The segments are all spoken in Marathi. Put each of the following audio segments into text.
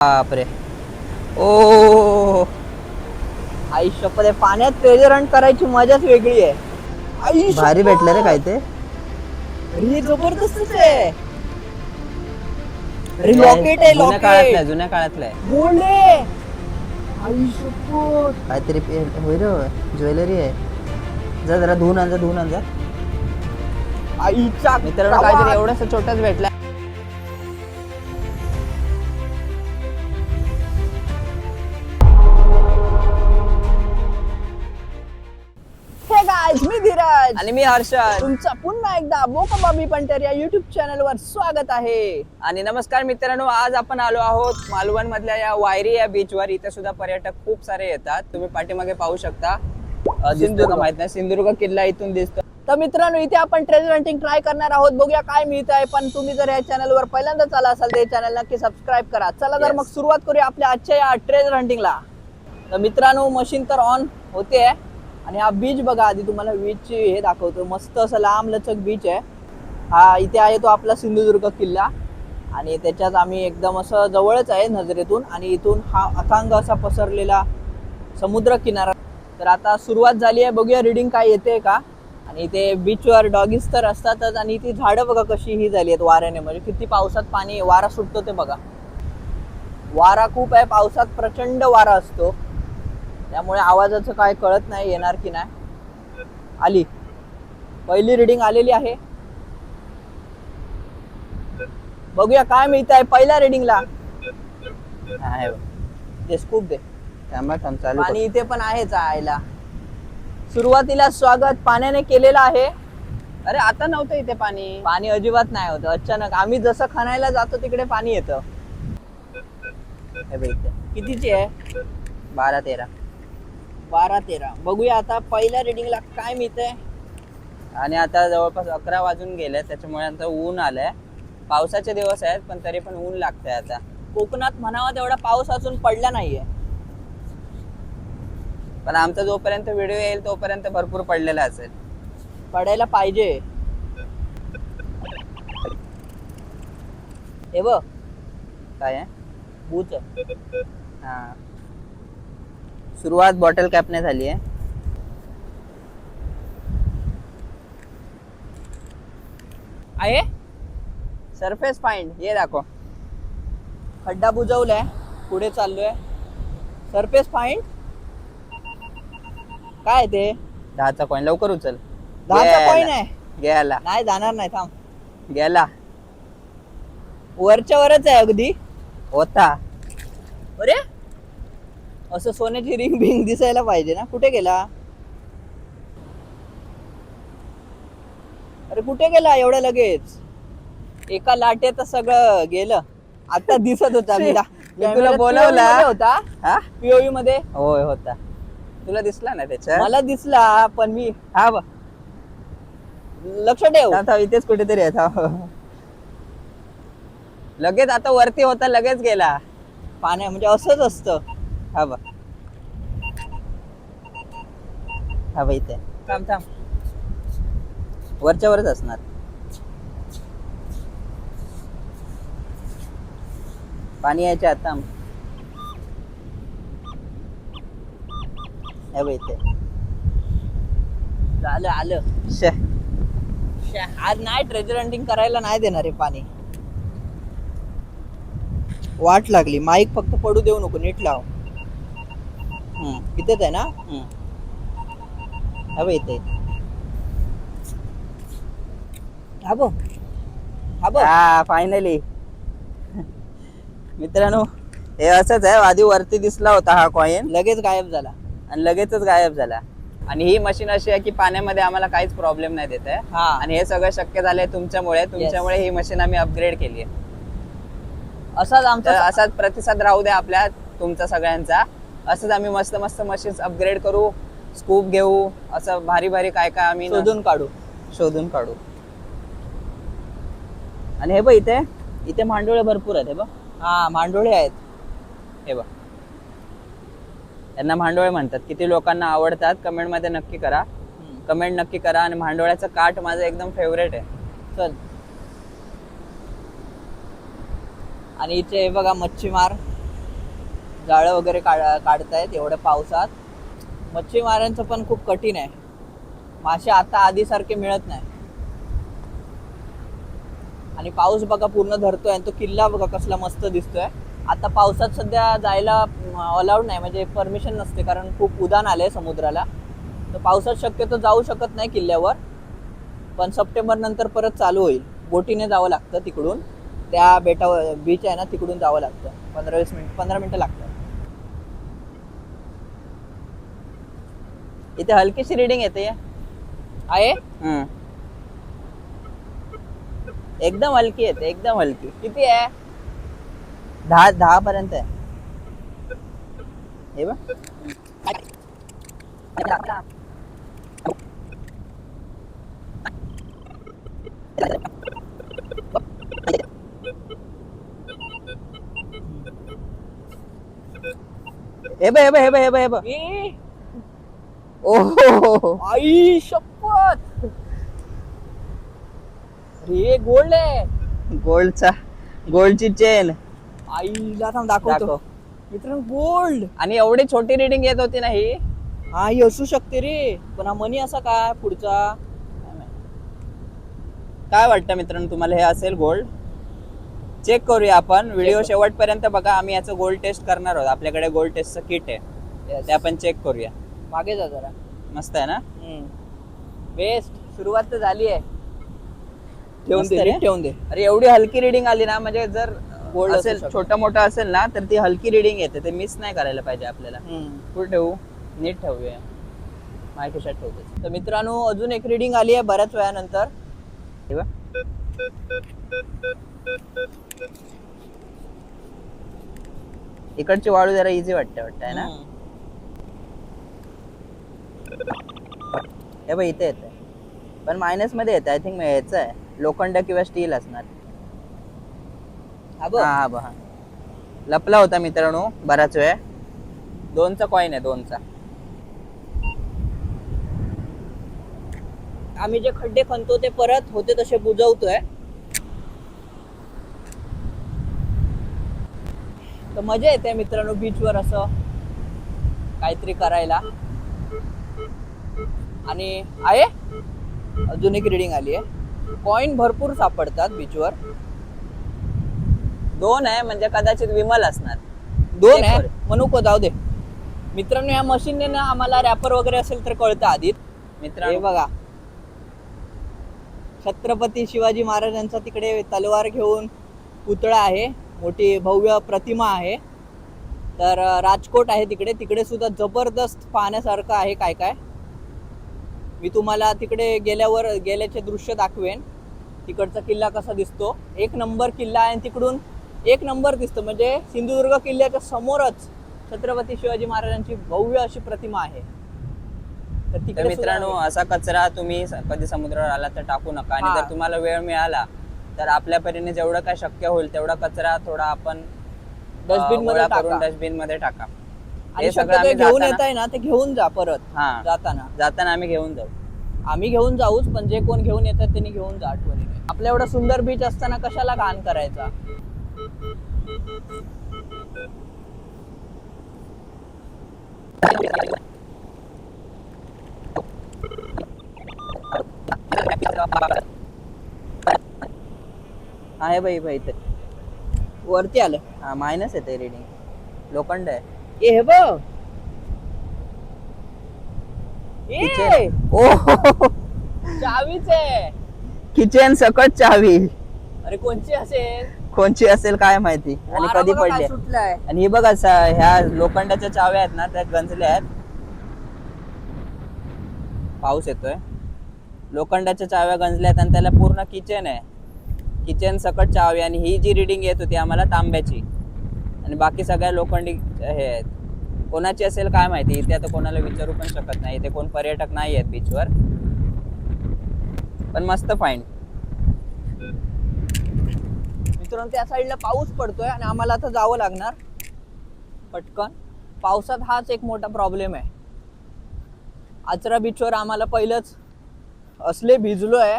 बापरे. ओ आई शपथ आहे, पाण्यात ट्रेजर हंट करायची मजाच वेगळी आहे. आई भारी भेटलं रे काय ते. अरे जबरदस्तच आहे. अरे लॉकेट आहे, जुन्या काळातलं लॉकेट जुन्या काळातलं गोल्ड आहे. आई शपथ. काहीतरी होईल ज्वेलरी आहे. जा जरा धुवून आण जा, धुवून आण जा. आईचा मित्रांनो काहीतरी एवढंच छोटंच भेटलं. हे गाइस, मी धीरज आणि मी हर्षद. तुमचं पुन्हा एकदा बोकाबाबी पंटर या युट्यूब चॅनल वर स्वागत आहे. आणि नमस्कार मित्रांनो, आज आपण आलो आहोत मालवण मधल्या या वायरी या बीच वर. इथे सुद्धा पर्यटक खूप सारे येतात. तुम्ही पाठीमागे पाहू शकता. सिंधुदुर्ग माहित नाही, सिंधुदुर्ग किल्ला इथून दिसतो. तर मित्रांनो, इथे आपण ट्रेजर हंटिंग ट्राय करणार आहोत. बघूया काय मिळत आहे. पण तुम्ही जर या चॅनल वर पहिल्यांदाच आला असाल तर चॅनल नक्की सबस्क्राईब करा. चला तर मग सुरुवात करूया आपल्या आजच्या या ट्रेजर हंटिंगला. तर मित्रांनो, मशीन तर ऑन होते आणि हा बीच बघा. आधी तुम्हाला बीच हे दाखवतो. मस्त असं लांब लचक बीच आहे. हा इथे आहे तो आपला सिंधुदुर्ग किल्ला आणि त्याच्यात आम्ही एकदम असं जवळच आहे नजरेतून. आणि इथून हा अथांग असा पसरलेला समुद्र किनारा. तर आता सुरुवात झाली आहे. बघूया रीडिंग काय येते का. आणि इथे बीचवर डॉगीज तर असतातच. आणि ती झाडं बघा कशी ही झाली आहेत वाऱ्याने. म्हणजे किती पावसात पाणी वारा सुटतो ते बघा. वारा खूप आहे पावसात, प्रचंड वारा असतो. त्यामुळे आवाजाचं काय कळत नाही येणार की नाही. आली पहिली रीडिंग आलेली आहे. बघूया काय मिळत आहे पहिल्या रीडिंगला. ते स्कूप दे. चालू पाणी इथे पण आहेच आयला. सुरुवातीला स्वागत पाण्याने केलेलं आहे. अरे आता नव्हतं इथे पाणी. पाणी अजिबात नाही होतं. अचानक आम्ही जसं खणायला जातो तिकडे पाणी येतं. कितीची आहे? 12-13. 12-13. बघूया आता पहिल्या रीडिंगला काय मिळतंय. आणि आता जवळपास 11 वाजून गेले, त्याच्यामुळे आता ऊन आलंय. पावसाचे दिवस आहेत पण तरी पण ऊन लागतंय. आता कोकणात म्हणावा तेवढा पाऊस अजून पडला नाहीये. पण आमचा जोपर्यंत व्हिडिओ येईल तोपर्यंत भरपूर पडलेला असेल. पडायला पाहिजे. हे बघ काय आहे? बूच. हा, सुरुवात बॉटल कॅपने झाली आहे. आहे सरफेस फाइंड ये दाखव. खड्डा बुजवलाय, पुढे चाललोय. सरफेस फाइंड काय ते? 10चा कॉइन लवकर उचल. 10चा कॉइन आहे. गेला नाही जाणार नाही, थांब. गेला. वरच्या वरच आहे अगदी. होता. अरे असं सोन्याची रिंग बिंग दिसायला पाहिजे ना. कुठे गेला? अरे कुठे गेला एवढं लगेच? एका लाटेत सगळं गेलं. आता दिसत होता. मी तुला बोलवला होता. हा, पीओव्ही मध्ये. होय होता. तुला दिसला ना त्याच्यात? मला दिसला पण मी हा बघ, लक्ष ठेव. थांब इथेच कुठेतरी आहे. थांब. लगेच आता वरती होता, लगेच गेला. पाण्या म्हणजे असंच असतं. हा बघ, हा बघ इथे. थांब थांब. वरच्या वरच असणार. पाणी यायच्या आत. थांब. हे बघ इथे. झालं आलं. शे. आज नाही ट्रेजर हंटिंग करायला नाही देणार आहे पाणी. वाट लागली. माईक फक्त पडू देऊ नको, नीट लाव. इथेच आहे ना. हा बघ इथे. हा बघ, हा बघ. हा फायनली. मित्रांनो हे असंच आहे. आधी वरती दिसला होता हा कॉइन, लगेच गायब झाला. आणि लगेचच गायब झाला. आणि ही मशीन अशी आहे की पाण्यामध्ये आम्हाला काहीच प्रॉब्लेम नाही देत आहे. हा. आणि हे सगळं शक्य झालंय तुमच्यामुळे. तुमच्यामुळे ही मशीन आम्ही अपग्रेड केली आहे. असाच तर आमचा असाच प्रतिसाद राहू द्या आपल्या तुमचा सगळ्यांचा. असंच आम्ही मस्त मस्त मशीन्स अपग्रेड करू, स्कूप घेऊ, असं भारी भारी काय काय आम्ही शोधून काढू. आणि हे बघ इथे, इथे मांडोळे भरपूर आहेत. हे बघ. हा मांडोळे आहेत. हे बघ, यांना मांडोळे म्हणतात. किती लोकांना आवडतात कमेंट मध्ये नक्की करा. कमेंट नक्की करा. आणि मांडोळ्याचं काठ माझं एकदम फेवरेट आहे. चल. आणि इथे बघा मच्छीमार जाळं वगैरे काढतायत एवढ्या पावसात. मच्छीमारांचं पण खूप कठीण आहे, मासे आता आधी सारखे मिळत नाही. आणि पाऊस बघा पूर्ण धरतोय आणि तो किल्ला बघा कसला मस्त दिसतोय. आता पावसात सध्या जायला अलाउड नाही, म्हणजे परमिशन नसते, कारण खूप उधाण आलंय समुद्राला. तर पावसात शक्यतो जाऊ शकत नाही किल्ल्यावर. पण सप्टेंबर नंतर परत चालू होईल. बोटीने जावं लागतं तिकडून, त्या बेटावर बीच आहे ना तिकडून जावं लागतं. 15 मिनिटं लागतात. इथे हलकीशी रिडिंग येते आहे. एकदम हलकी येते, एकदम हलकी. किती आहे? 10 पर्यंत आहे. हे बघ. हे बघ, हे बघ, हे बघ, हे बघ, हे बघ. ओहो, आई शपथ. हे गोल्ड आहे. गोल्डची चेन. आईला थांब दाखवतो मित्रांनो, गोल्ड. आणि एवढी छोटी रिडिंग येत होती ना ही. हा ही असू शकते रे, पण हा मनी असा काय पुढचा. काय वाटतं मित्रांनो तुम्हाला, हे असेल गोल्ड? चेक करूया आपण. व्हिडिओ शेवटपर्यंत बघा. आम्ही याचं गोल्ड टेस्ट करणार आहोत. आपल्याकडे गोल्ड टेस्टचं किट आहे, ते आपण चेक करूया. मागे जा जरा. मस्त आहे ना? बेस्ट. सुरुवात तर झाली आहे. ठेवून दे. अरे एवढी हलकी रिडिंग आली ना, म्हणजे जर गोल्ड असेल छोटा मोठा असेल ना तर ती हलकी रिडिंग येते. ते मिस नाही करायला पाहिजे आपल्याला. कुठे ठेवू? नीट ठेवूया. माझ्या खिशात ठेवतो. तर मित्रांनो अजून एक रिडिंग आली आहे बऱ्याच वेळानंतर. इकडची वाळू जरा इझी वाटते आहे ना? हे बघ इथे येते, पण मायनस मध्ये येते. आय थिंक याचं आहे, लोखंड किंवा स्टील असणार. हा बघ, लपला होता मित्रांनो बराच वेळ. 2चा कॉइन आहे, 2चा. आम्ही जे खड्डे खणतो ते परत होते तसे बुजवतोय. तर मजा येते मित्रांनो बीचवर असं काहीतरी करायला. आणि आहे अजून एक रिडिंग आली आहे. कॉइन भरपूर सापडतात बीचवर. 2 आहे, म्हणजे कदाचित विमल असणार. 2 आहे म्हणू जाऊ दे मित्रांनो. या मशीनने ना आम्हाला रॅपर वगैरे असेल तर कळतं आधी. मित्रांनो हे बघा, छत्रपती शिवाजी महाराजांचा तिकडे तलवार घेऊन पुतळा आहे, मोठी भव्य प्रतिमा आहे. तर राजकोट आहे तिकडे. तिकडे सुद्धा जबरदस्त पाहण्यासारखं आहे. काय काय मी तुम्हाला तिकडे गेल्याचे दृश्य दाखवेन. तिकडचा किल्ला कसा दिसतो, एक नंबर किल्ला आहे. आणि तिकडून एक नंबर दिसतो, म्हणजे सिंधुदुर्ग किल्ल्याच्या समोरच छत्रपती शिवाजी महाराजांची भव्य अशी प्रतिमा आहे. तर मित्रांनो असा कचरा तुम्ही कधी समुद्रावर आला तर टाकू नका. आणि जर तुम्हाला वेळ मिळाला तर आपल्या परीने जेवढं काय शक्य होईल तेवढा कचरा थोडा आपण डस्टबिन मध्ये टाका. हे सगळं घेऊन येत आहे ना, ते घेऊन जा परत. जाताना आम्ही घेऊन जाऊ. आम्ही घेऊन जाऊच, पण जे कोण घेऊन येतात त्यांनी घेऊन जा आठवणीने. आपल्या एवढा सुंदर बीच असताना कशाला घाण करायचा. आहे बाई इथे वरती आलं. हा मायनस येते रिडिंग. लोखंड आहे. हे बघ, चावीच आहे. किचन सकट चावी. अरे कोणची असेल काय माहिती. आणि कधी पडली. आणि हे बघा ह्या लोखंडाच्या चाव्या आहेत ना, त्या गंजल्या आहेत. पाऊस येतोय. लोखंडाच्या चाव्या गंजल्यात आणि त्याला पूर्ण किचन आहे. किचन सकट चावी. आणि ही जी रिडिंग येत होती आम्हाला तांब्याची, आणि बाकी सगळ्या लोखंडी हे आहेत. कोणाची असेल काय माहिती. इथे आता कोणाला विचारू पण शकत नाही. इथे कोण पर्यटक नाही आहेत बीचवर. पण मस्त फाईन. मित्रांनो त्या साईडला पाऊस पडतोय आणि आम्हाला आता जावं लागणार पटकन. पावसात हाच एक मोठा प्रॉब्लेम आहे. आचरा बीचवर आम्हाला पहिलंच असले भिजलोय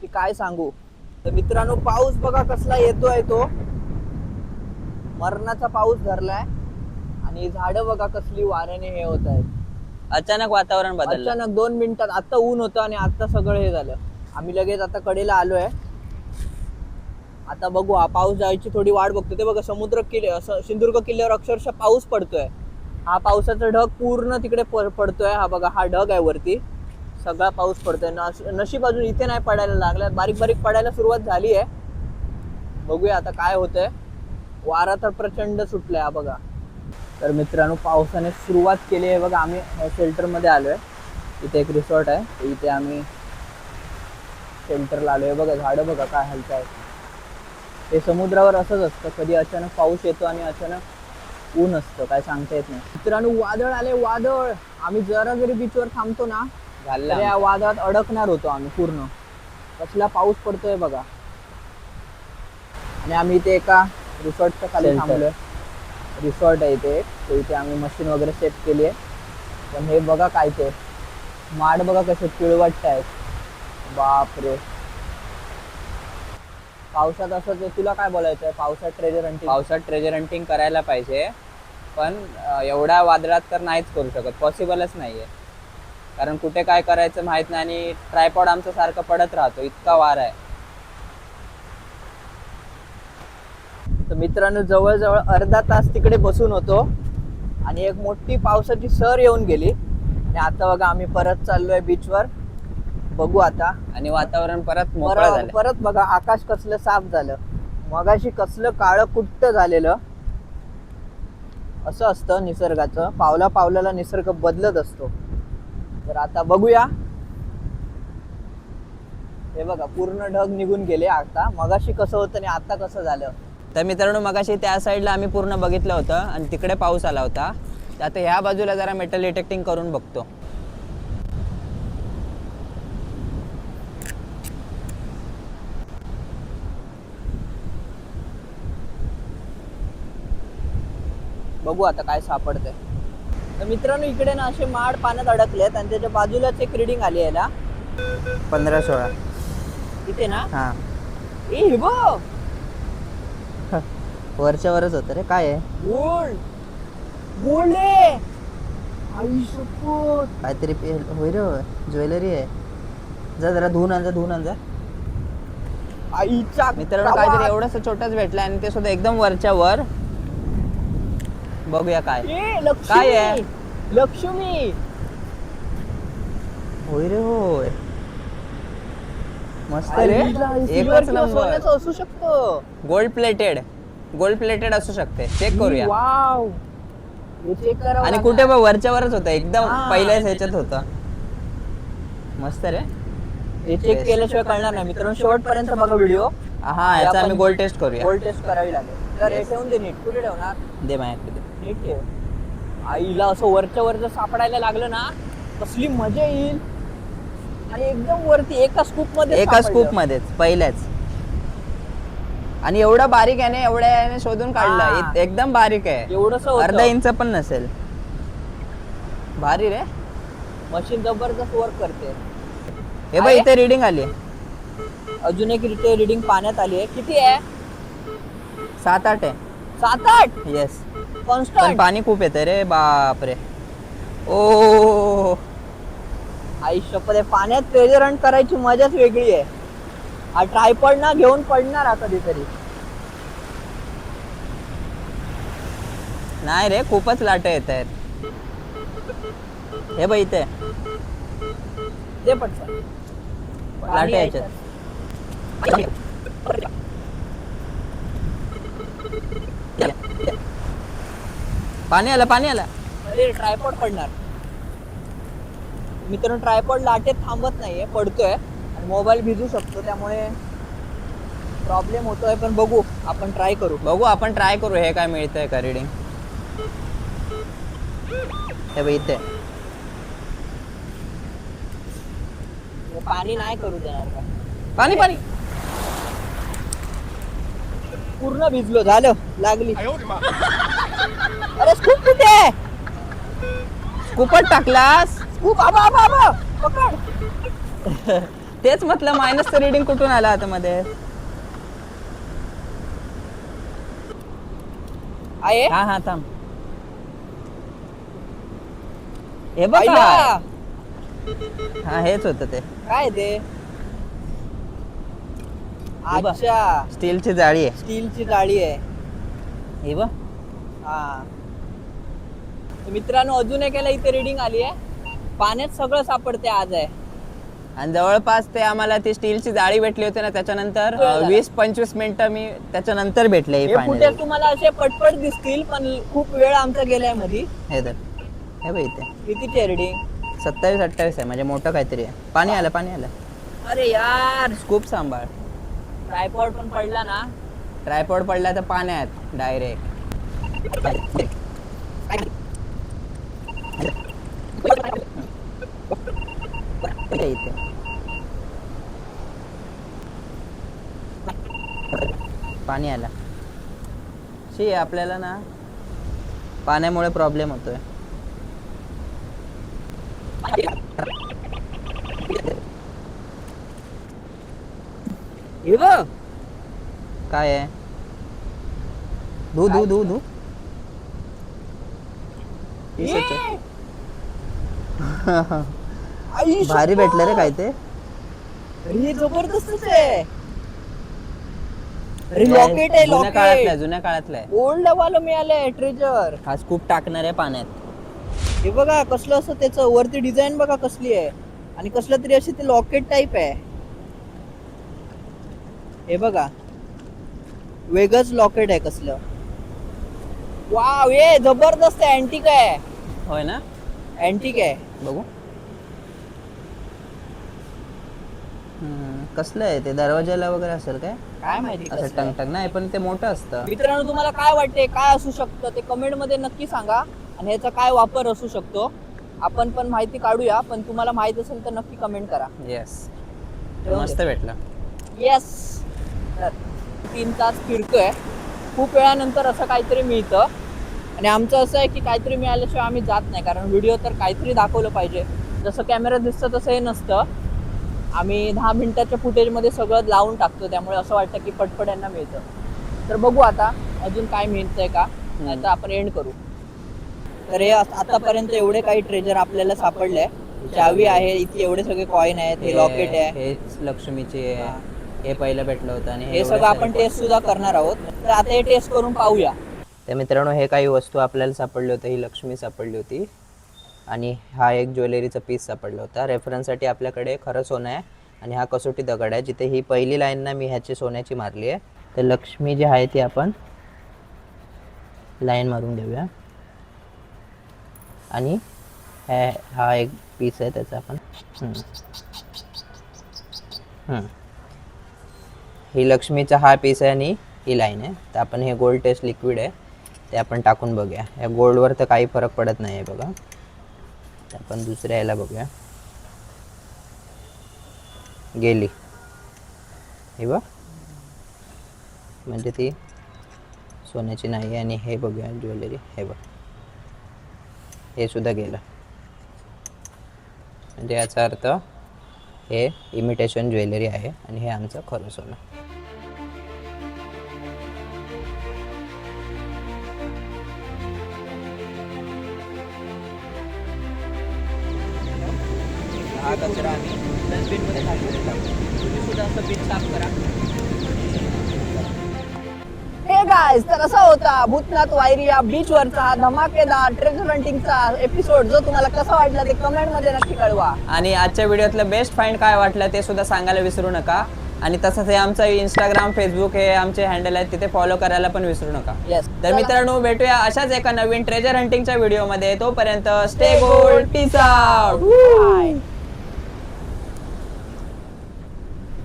की काय सांगू. तर मित्रांनो पाऊस बघा कसला येतोय तो. मरणाचा पाऊस धरलाय आणि झाडं बघा कसली वाऱ्याने हे होत आहेत. अचानक वातावरण बदललं. अचानक 2 मिनिटात आता ऊन होतं आणि आता सगळं हे झालं. आम्ही लगेच आता कडेला आलोय. आता बघू हा पाऊस जायची थोडी वाट बघतो. ते बघा समुद्र सिंधुदुर्ग किल्ल्यावर अक्षरशः पाऊस पडतोय. हा पावसाचा ढग पूर्ण तिकडे पडतोय. हा बघा हा ढग आहे वरती, सगळा पाऊस पडतोय. नशीब अजून इथे नाही पडायला लागला, बारीक बारीक पडायला सुरुवात झाली आहे. बघूया आता काय होतंय. वारा तर प्रचंड सुटलाय हा बघा. तर मित्रांनो पावसाने सुरुवात केली आहे बघा. आम्ही शेल्टर मध्ये आलोय. इथे एक रिसॉर्ट आहे, इथे आम्ही शेल्टरला आलोय. बघा झाडं बघा काय हलताय. हे समुद्रावर असंच असतं, कधी अचानक पाऊस येतो आणि अचानक ऊन असतं, काय सांगता येत नाही. मित्रांनो वादळ आले, वादळ. आम्ही जरा जरी बीचवर थांबतो ना तर या वादळात अडकणार होतो आम्ही पूर्ण. कसला पाऊस पडतोय बघा. आणि आम्ही इथे एका रिसॉर्टच्या खाली थांबलोय. रिसॉर्ट आहे इथे, तर इथे आम्ही मशीन वगैरे सेट केली आहे. पण हे बघा काय ते माड बघा कसे पिळवट आहेत. बापरे. पावसात असं तुला काय बोलायचं आहे? पावसात ट्रेजर हंटिंग करायला पाहिजे, पण एवढ्या वादळात तर नाहीच करू शकत, पॉसिबलच नाहीये. कारण कुठे काय करायचं माहित नाही आणि ट्रायपॉड आमचा सारखा पडत राहतो, इतका वार आहे. तर मित्रांनो जवळजवळ अर्धा तास तिकडे बसून होतो आणि एक मोठी पावसाची सर येऊन गेली आणि आता बघा आम्ही परत चाललोय बीचवर. बघू आता. आणि वातावरण परत मोकळं झालं. परत बघा आकाश कसलं साफ झालं. मगाशी कसलं काळं कुट्ट झालेलं. असं असतं निसर्गाचं, पावला पावलाला निसर्ग बदलत असतो. तर आता बघूया. हे बघा पूर्ण ढग निघून गेले. आता मगाशी कसं होतं आणि आता कसं झालं. तर मित्रांनो मगाशी त्या साईडला आम्ही पूर्ण बघितलं होतं आणि तिकडे पाऊस आला होता. तर आता ह्या बाजूला जरा मेटल डिटेक्टिंग करून बघतो. बघू आता काय सापडतंय. तर मित्रांनो इकडे ना असे माड पाण्यात अडकलेत आणि त्याच्या बाजूलाच एक रीडिंग आली आहे ना 15-16 इथे ना. हा ए बघ वरच्या वरच होतं रे. काय आहे? गोल्ड. गोल्ड आहे. आई शपथ. काहीतरी होय रे, ज्वेलरी आहे. जा जरा धुवून आण जा. आईच्या मित्रांनो काहीतरी एवढंच छोटंच भेटलं आणि ते सुद्धा एकदम वरच्या वर. बघूया काय काय आहे. लक्ष्मी. होय रे होय. मस्त रे. एकच नंबर. असू शकतो. गोल्ड प्लेटेड असू शकते. चेक करूया. वाव. हे चेक करा. आणि कुठे बघ वरच्या वरच होतं, एकदम पहिल्याच ह्याच्यात होतं. मस्त रे. हे चेक केल्याशिवाय कळणार नाही मित्रांनो. शेवटपर्यंत बघा व्हिडिओ. हा याचा आम्ही गोल्ड टेस्ट करूया. गोल्ड टेस्ट करावी लागेल. तर हे ठेवून दे नीट. कुठे ठेवणार? दे माझ्याकडे. नीट ठेव. आईला असं वरच्या वर जर सापडायला लागलं ना कसली मजा येईल. आणि एकदम वरती एका स्कूप मध्येच पहिल्याच. आणि एवढा बारीक आहे ना, एवढ्या शोधून काढला. एकदम बारीक आहे. एवढंच अर्धा इंच पण नसेल. भारी रे. मशीन जबरदस्त वर्क करते. हे बघ इथे रीडिंग आली. अजून एक रीडिंग पाण्यात आली आहे. किती आहे? 7-8 आहे. 7-8. येस. कॉन्स्टंट. पाणी खूप येते रे. बापरे. ओ आई शपथ. पाण्यात ट्रेजर हंट करायची मजाच वेगळी आहे. हा ट्रायपॉड ना घेऊन पडणार हा कधीतरी. नाही रे, खूपच लाट येत आहेत. हे बघ इथे दे पटकन. लाट यायच्यात. पाणी आलं. अरे ट्रायपॉड पडणार. मित्रांनो ट्रायपॉड लाटेत थांबत नाहीये, पडतोय आणि मोबाईल भिजू शकतो, त्यामुळे प्रॉब्लेम होतोय. पण बघू आपण ट्राय करू. हे काय मिळतंय का रीडिंग. हे बघ इथे. पाणी नाही करू देणार का? पाणी पूर्ण भिजलो. झालं. लागली. अरे स्कूप कुठे आहे? स्कूपच टाकलास. स्कूप. आबा पकड. तेच म्हटलं मायनसचं रीडिंग कुठून आलं आता मध्ये. आहे हा हा थांब. हे बघ आईला. हा हेच होतं ते. काय ते हे बघ. अच्छा स्टीलची जाळी आहे. स्टीलची जाळी आहे. हे बघ. हा तर मित्रांनो अजून एकाला इथे रिडिंग आली आहे. पाण्यात सगळं सापडते आज आहे. आणि जवळपास ते आम्हाला ती स्टीलची जाळी भेटली होती ना त्याच्यानंतर वेळ झाला. 20-25 मिनिटं मी त्याच्यानंतर भेटले हे फुटेज तुम्हाला असे पटपट दिसतील पण खूप वेळ आमचा गेलाय मध्ये. हे तर हे बघ इथे कितीची रिडिंग 27-28 आहे म्हणजे मोठं काहीतरी आहे. पाणी आलं पाणी आलं. अरे यार खूप सांभाळ. ट्रायपॉड पण पडला ना. ट्रायपॉड पडला तर पाण्यात डायरेक्ट. इथे पाणी आला. शी आपल्याला ना पाण्यामुळे प्रॉब्लेम होतोय. हे बघ काय आहे धू धू धू धू पीसच आहे. आई भारी भेटलं रे काय ते. अरे जबरदस्तच आहे. अरे लॉकेट आहे जुन्या काळातलं लॉकेट. आहे, जुन्या काळातलं आहे. ओल्ड वाला मिळालंय ट्रेजर. हा स्कूप टाकणार आहे पाण्यात. हे बघा कसलं असं त्याचं वरती डिझाईन बघा कसली आहे आणि कसलं तरी अशी ते लॉकेट टाईप आहे. हे बघा वेगळंच लॉकेट आहे कसलं. वाव ये जबरदस्त आहे. अँटिक आहे. होय ना अँटिक आहे. बघू. कसलं आहे ते दरवाजाला वगैरे असेल काय काय माहिती असं कसलं आहे. टंग टंग नाही पण ते मोठं असतं. मित्रांनो तुम्हाला काय वाटते काय असू शकतं ते कमेंट मध्ये नक्की सांगा आणि याचा काय वापर असू शकतो. आपण पण माहिती काढूया पण तुम्हाला माहित असेल तर नक्की कमेंट करा. येस मस्त भेटलं. येस 3 तास फिरतोय. खूप वेळानंतर असं काहीतरी मिळतं आणि आमचं असं आहे की काहीतरी मिळाल्याशिवाय आम्ही जात नाही कारण व्हिडिओ तर काहीतरी दाखवलं पाहिजे. जसं कॅमेरा दिसतं तसं हे नसतं. आम्ही 10 मिनिटाच्या फुटेजमध्ये सगळं लावून टाकतो त्यामुळे असं वाटतं की पटपट यांना मिळतं. तर बघू आता अजून काय मिळतंय का नाही तर आपण एंड करू. तर हे आतापर्यंत एवढे काही ट्रेजर आपल्याला सापडले. चावी आहे इथे एवढे सगळे कॉइन आहेत. हे लॉकेट आहे. हेच लक्ष्मीची आहे. हे पहिलं भेटलं होतं आणि हे सगळं आपण टेस्ट सुद्धा करणार आहोत. तर आता हे टेस्ट करून पाहूया. तर मित्रांनो हे काही वस्तू आपल्याला सापडली होती. ही लक्ष्मी सापडली होती आणि हा एक ज्वेलरीचा पीस सापडला होता. रेफरन्ससाठी आपल्याकडे खरं सोनं आहे आणि हा कसोटी दगड आहे. जिथे ही पहिली लाईन ना मी ह्याची सोन्याची मारली आहे. तर लक्ष्मी जी आहे ती आपण लाईन मारून घेऊया आणि हा एक पीस आहे त्याचा आपण ही लक्ष्मीचा हा पीस आहे आणि ही लाईन आहे. तर आपण हे गोल्ड टेस्ट लिक्विड आहे ते आपण टाकून बघूया. या गोल्डवर तर काही फरक पडत नाही आहे बघा. तर आपण दुसऱ्या याला बघूया. गेली हे बघ म्हणजे ती सोन्याची नाही आहे. आणि हे बघूया ज्वेलरी हे बघ हे सुद्धा गेलं म्हणजे याचा अर्थ हे इमिटेशन ज्वेलरी आहे आणि हे आमचं खरं सोनं. हा कचरा आम्ही डस्टबिन मध्ये टाकून तुम्ही सुद्धा असं बीच साफ करा. हे गाइस तर असा होता भूतनाथ वायरी या बीच वरचा हा धमाकेदार ट्रेजर हंटिंगचा एपिसोड. जो तुम्हाला कसा वाटला ते कमेंट मध्ये नक्की कळवा. आणि आजच्या व्हिडिओतलं बेस्ट फाइंड काय वाटलं ते सुद्धा सांगायला विसरू नका. आणि तसंच हे आमचं इंस्टाग्राम फेसबुक हे आमचे हँडल आहेत तिथे फॉलो करायला पण विसरू नका. येस तर मित्रांनो भेटूया अशाच एका नवीन ट्रेजर हंटिंगच्या व्हिडिओमध्ये. तोपर्यंत स्टे गोल्ड पीस आउट.